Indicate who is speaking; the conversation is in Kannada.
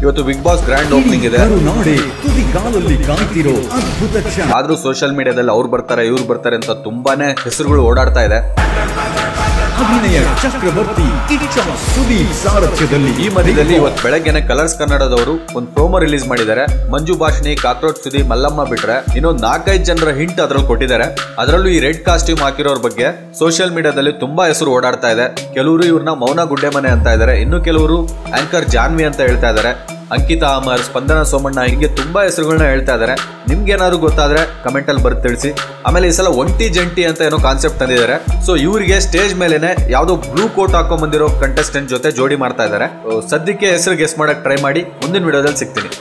Speaker 1: ಇವತ್ತು ಬಿಗ್ ಬಾಸ್ ಗ್ರ್ಯಾಂಡ್ ಓಪನಿಂಗ್ ಇದೆ. ಆದ್ರೂ ಸೋಷಿಯಲ್ ಮೀಡಿಯಾದಲ್ಲಿ ಅವ್ರು ಬರ್ತಾರೆ ಇವ್ರು ಬರ್ತಾರೆ ಅಂತ ತುಂಬಾನೇ ಹೆಸರುಗಳು ಓಡಾಡ್ತಾ ಇದೆ.
Speaker 2: ಅಭಿನಯ ಚಕ್ರವರ್ತಿ ಸುದೀಪ್ ಸಾರಥ್ಯದಲ್ಲಿ
Speaker 1: ಈ ಮಧ್ಯದಲ್ಲಿ ಇವತ್ತು ಬೆಳಗ್ಗೆನೆ ಕಲರ್ಸ್ ಕನ್ನಡದವರು ಒಂದು ಪ್ರೋಮೋ ರಿಲೀಸ್ ಮಾಡಿದ್ದಾರೆ. ಮಂಜು ಭಾಷಿಣಿ, ಕಾಕ್ರೋಚ್ ಸುದೀಪ್, ಮಲ್ಲಮ್ಮ ಬಿಟ್ರೆ ಇನ್ನೊಂದು 4-5 ಜನರ ಹಿಂಟ್ ಅದ್ರಲ್ಲಿ ಕೊಟ್ಟಿದ್ದಾರೆ. ಅದರಲ್ಲೂ ಈ ರೆಡ್ ಕಾಸ್ಟ್ಯೂಮ್ ಹಾಕಿರೋರ್ ಬಗ್ಗೆ ಸೋಷಿಯಲ್ ಮೀಡಿಯಾದಲ್ಲಿ ತುಂಬಾ ಹೆಸರು ಓಡಾಡ್ತಾ ಇದೆ. ಕೆಲವರು ಇವ್ರನ್ನ ಮೌನ ಗುಡ್ಡೆಮನೆ ಅಂತ ಇದ್ದಾರೆ, ಇನ್ನು ಕೆಲವರು ಆಂಕರ್ ಜಾನ್ವಿ ಅಂತ ಹೇಳ್ತಾ ಇದ್ದಾರೆ. ಅಂಕಿತಾ ಅಮರ್, ಸ್ಪಂದನ ಸೋಮಣ್ಣ, ಹೀಗೆ ತುಂಬಾ ಹೆಸರುಗಳನ್ನ ಹೇಳ್ತಾ ಇದ್ದಾರೆ. ನಿಮ್ಗೆ ಏನಾದ್ರು ಗೊತ್ತಾದ್ರೆ ಕಮೆಂಟ್ ಅಲ್ಲಿ ಬರ್ದು ತಿಳಿಸಿ. ಆಮೇಲೆ ಈ ಸಲ ಒಂಟಿ ಜಂಟಿ ಅಂತ ಏನೋ ಕಾನ್ಸೆಪ್ಟ್ ತಂದಿದ್ದಾರೆ. ಸೊ ಇವರಿಗೆ ಸ್ಟೇಜ್ ಮೇಲೆನೆ ಯಾವ್ದೋ ಬ್ಲೂ ಕೋಟ್ ಹಾಕೊಂಡ್ ಬಂದಿರೋ ಕಂಟೆಸ್ಟೆಂಟ್ ಜೊತೆ ಜೋಡಿ ಮಾಡ್ತಾ ಇದ್ದಾರೆ. ಸದ್ಯಕ್ಕೆ ಹೆಸರು ಗೆಸ್ ಮಾಡಕ್ ಟ್ರೈ ಮಾಡಿ. ಮುಂದಿನ ವಿಡಿಯೋದಲ್ಲಿ ಸಿಗ್ತೀನಿ.